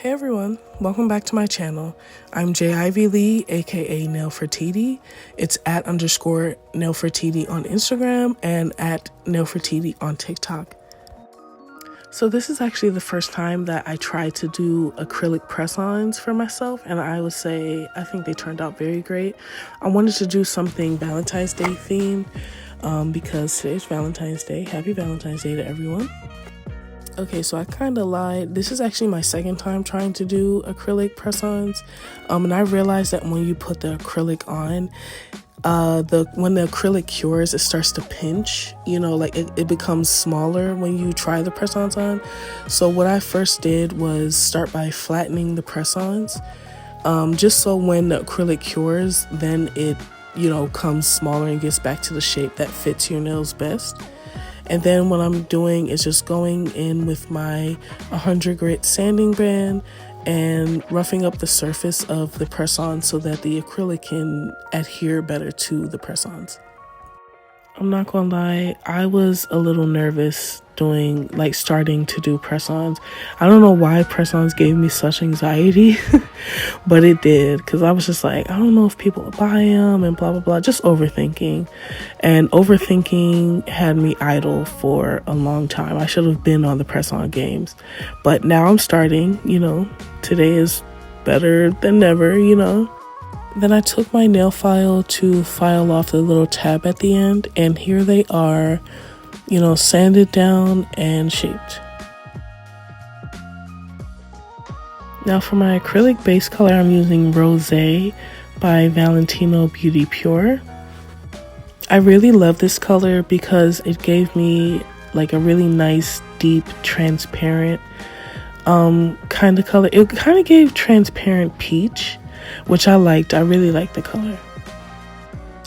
Hey everyone, welcome back to my channel. I'm J Ivy Lee, aka Nail Fertiti. It's @_Nail Fertiti on Instagram and @Nail Fertiti on TikTok. So this is actually the first time that I tried to do acrylic press-ons for myself, and I would say I think they turned out very great. I wanted to do something Valentine's Day themed because today's Valentine's Day. Happy Valentine's Day to everyone. Okay, so I kind of lied. This is actually my second time trying to do acrylic press-ons. And I realized that when you put the acrylic on, when the acrylic cures, it starts to pinch, like it becomes smaller when you try the press-ons on. So what I first did was start by flattening the press-ons, just so when the acrylic cures, then it, comes smaller and gets back to the shape that fits your nails best. And then what I'm doing is just going in with my 100 grit sanding band and roughing up the surface of the press-on so that the acrylic can adhere better to the press-ons. I'm not gonna lie, I was a little nervous starting to do press-ons. I don't know why press-ons gave me such anxiety, but it did, because I was just like, I don't know if people will buy them and blah, blah, blah, just overthinking. And overthinking had me idle for a long time. I should have been on the press-on games, but now I'm starting, today is better than never, Then I took my nail file to file off the little tab at the end, and here they are, sanded down and shaped. Now for my acrylic base color, I'm using Rozay by Valentino Beauty Pure. I really love this color because it gave me like a really nice, deep, transparent kind of color. It kind of gave transparent peach, which I liked. I really liked the color.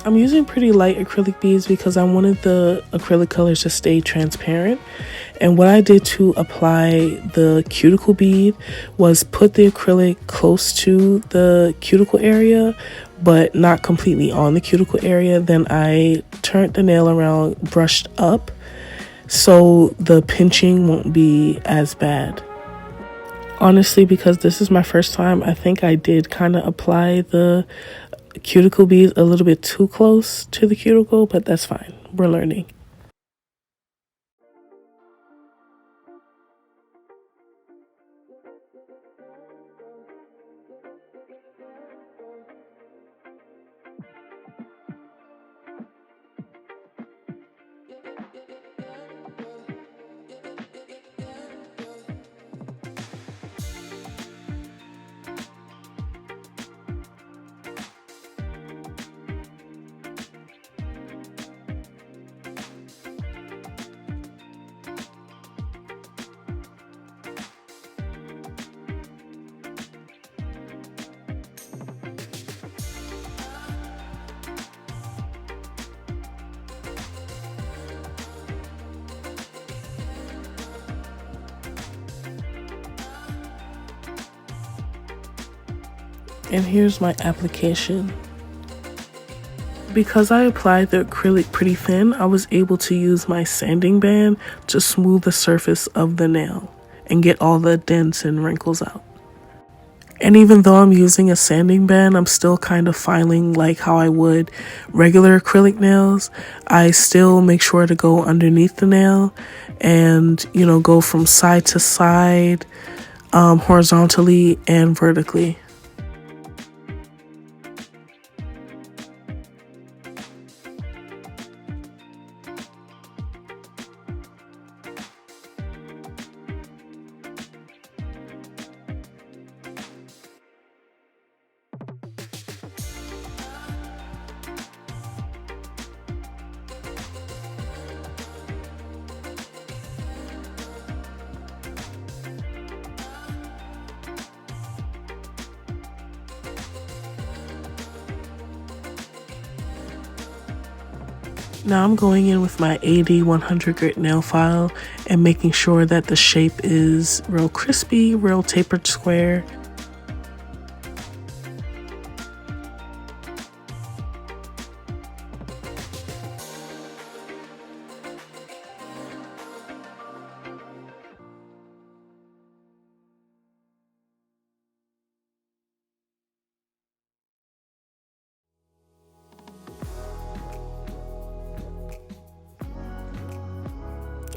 I'm using pretty light acrylic beads because I wanted the acrylic colors to stay transparent. And what I did to apply the cuticle bead was put the acrylic close to the cuticle area, but not completely on the cuticle area. Then I turned the nail around, brushed up, so the pinching won't be as bad. Honestly, because this is my first time, I think I did kind of apply the cuticle beads a little bit too close to the cuticle, but that's fine. We're learning. And here's my application. Because I applied the acrylic pretty thin, I was able to use my sanding band to smooth the surface of the nail and get all the dents and wrinkles out. And even though I'm using a sanding band, I'm still kind of filing like how I would regular acrylic nails. I still make sure to go underneath the nail and, go from side to side, horizontally and vertically. Now I'm going in with my 100 grit nail file and making sure that the shape is real crispy, real tapered square.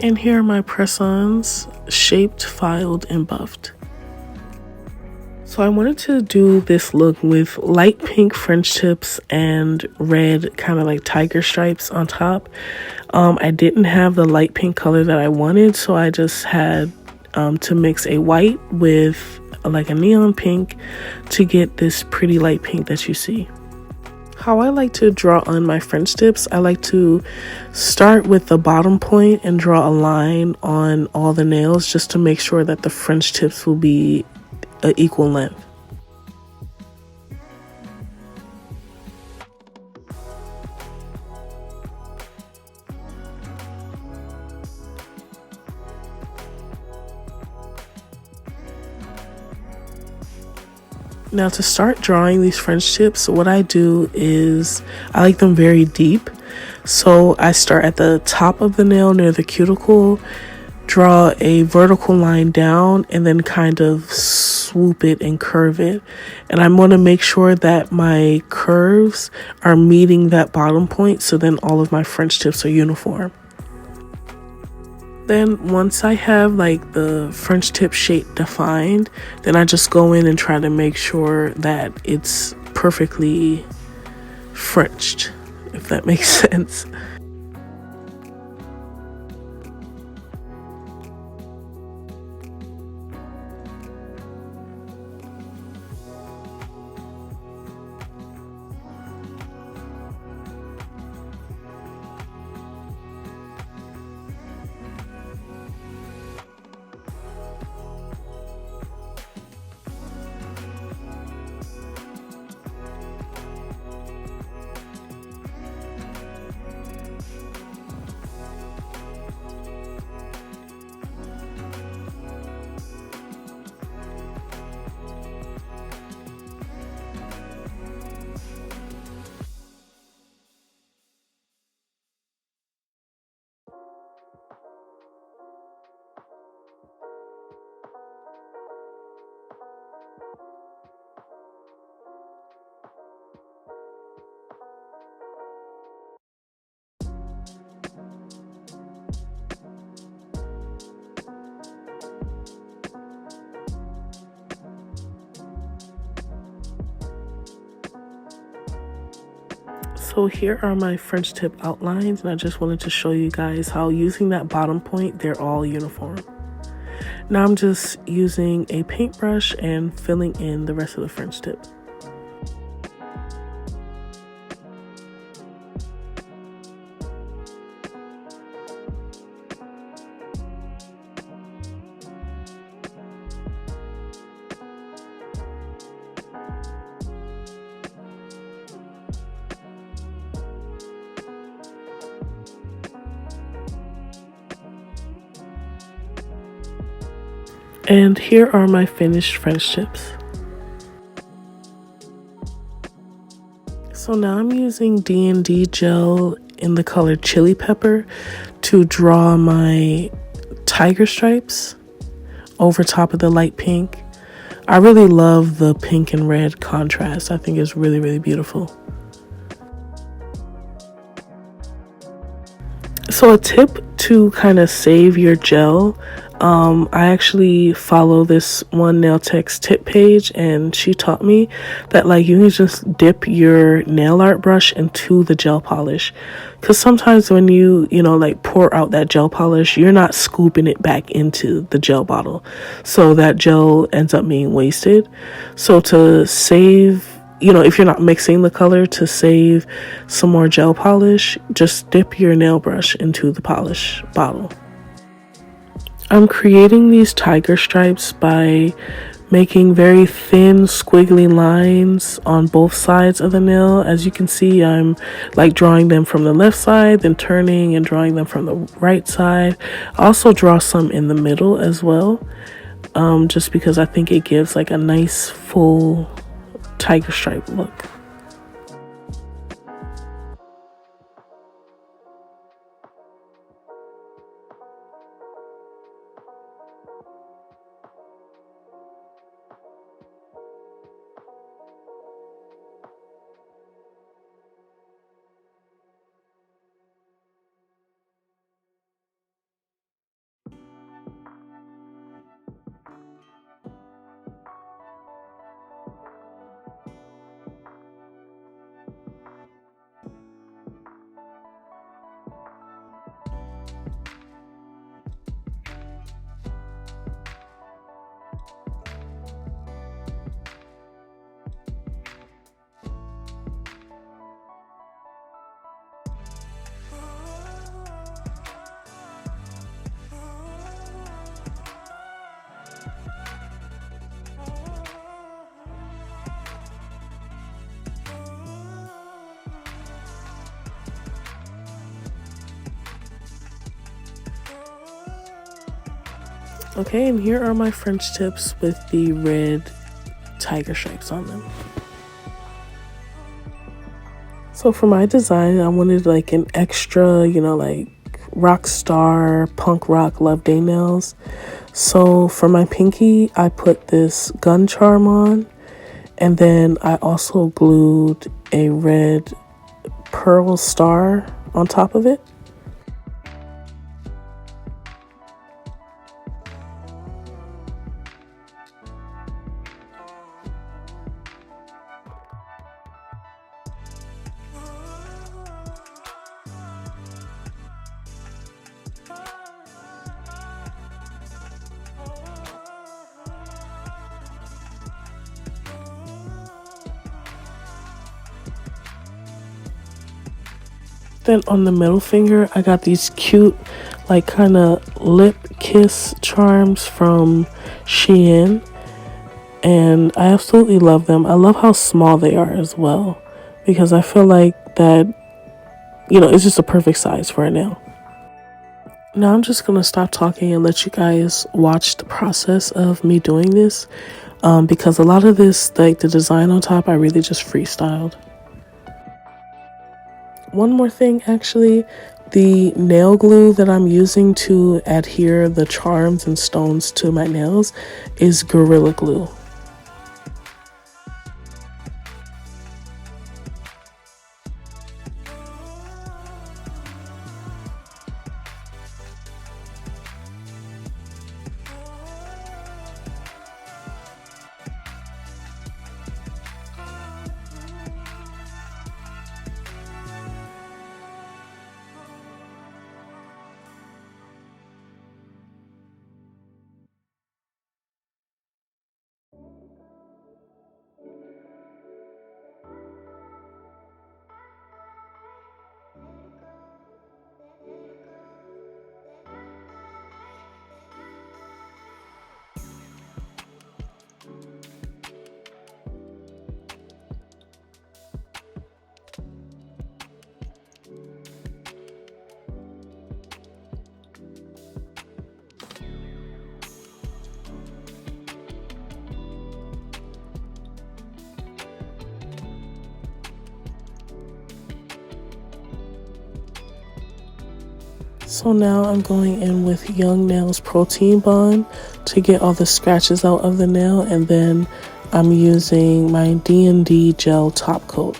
And here are my press-ons, shaped, filed, and buffed. So I wanted to do this look with light pink French tips and red kind of like tiger stripes on top. I didn't have the light pink color that I wanted, so I just had to mix a white with like a neon pink to get this pretty light pink that you see. How I like to draw on my French tips, I like to start with the bottom point and draw a line on all the nails just to make sure that the French tips will be an equal length. Now to start drawing these French tips, what I do is I like them very deep. So I start at the top of the nail near the cuticle, draw a vertical line down, and then kind of swoop it and curve it. And I want to make sure that my curves are meeting that bottom point, so then all of my French tips are uniform. Then once I have like the French tip shape defined, then I just go in and try to make sure that it's perfectly Frenched, if that makes sense. So here are my French tip outlines, and I just wanted to show you guys how using that bottom point, they're all uniform. Now I'm just using a paintbrush and filling in the rest of the French tip. And here are my finished French tips. So now I'm using D&D gel in the color Chili Pepper to draw my tiger stripes over top of the light pink. I really love the pink and red contrast. I think it's really, really beautiful. So a tip to kind of save your gel, I actually follow this one nail tech's tip page, and she taught me that like you can just dip your nail art brush into the gel polish, because sometimes when you like pour out that gel polish, you're not scooping it back into the gel bottle, so that gel ends up being wasted. So to save, if you're not mixing the color, to save some more gel polish, just dip your nail brush into the polish bottle. I'm creating these tiger stripes by making very thin squiggly lines on both sides of the nail. As you can see, I'm like drawing them from the left side, then turning and drawing them from the right side. I also draw some in the middle as well, just because I think it gives like a nice full tiger stripe look. Okay, and here are my French tips with the red tiger stripes on them. So for my design, I wanted like an extra, you know, like rock star, punk rock Love Day nails. So for my pinky, I put this gun charm on, and then I also glued a red pearl star on top of it. Then on the middle finger, I got these cute, like kind of lip kiss charms from Shein. And I absolutely love them. I love how small they are as well, because I feel like that, you know, it's just a perfect size for a nail. Now I'm just gonna stop talking and let you guys watch the process of me doing this, because a lot of this, like the design on top, I really just freestyled. One more thing, actually, the nail glue that I'm using to adhere the charms and stones to my nails is Gorilla Glue. So now I'm going in with Young Nails Protein Bond to get all the scratches out of the nail, and then I'm using my D&D gel top coat.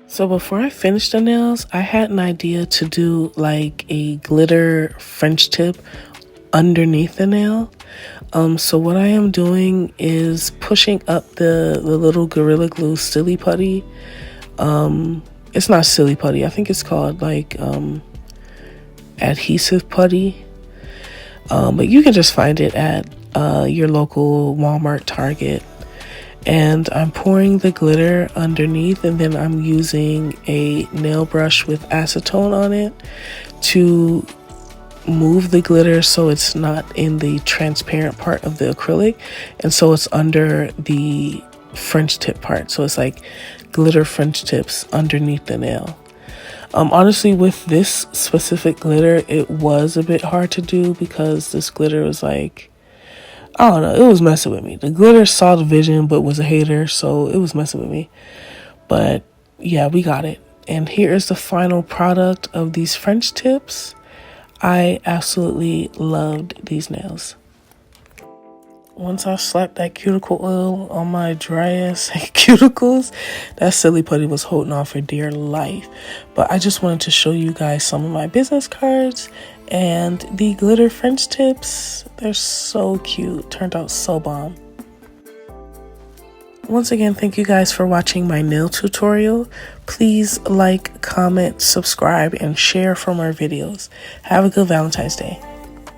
So before I finished the nails, I had an idea to do like a glitter French tip underneath the nail. So what I am doing is pushing up the little Gorilla Glue silly putty. It's not silly putty. I think it's called like adhesive putty. But you can just find it at your local Walmart, Target. And I'm pouring the glitter underneath, and then I'm using a nail brush with acetone on it to move the glitter so it's not in the transparent part of the acrylic, and so it's under the French tip part. So it's like glitter French tips underneath the nail. Honestly, with this specific glitter, it was a bit hard to do because this glitter was like, I don't know, it was messing with me. The glitter saw the vision but was a hater, so it was messing with me. But yeah, we got it. And here is the final product of these French tips. I absolutely loved these nails. Once I slapped that cuticle oil on my dry ass cuticles, that silly putty was holding on for dear life. But I just wanted to show you guys some of my business cards and the glitter French tips. They're so cute. Turned out so bomb. Once again, thank you guys for watching my nail tutorial. Please like, comment, subscribe, and share for more videos. Have a good Valentine's Day.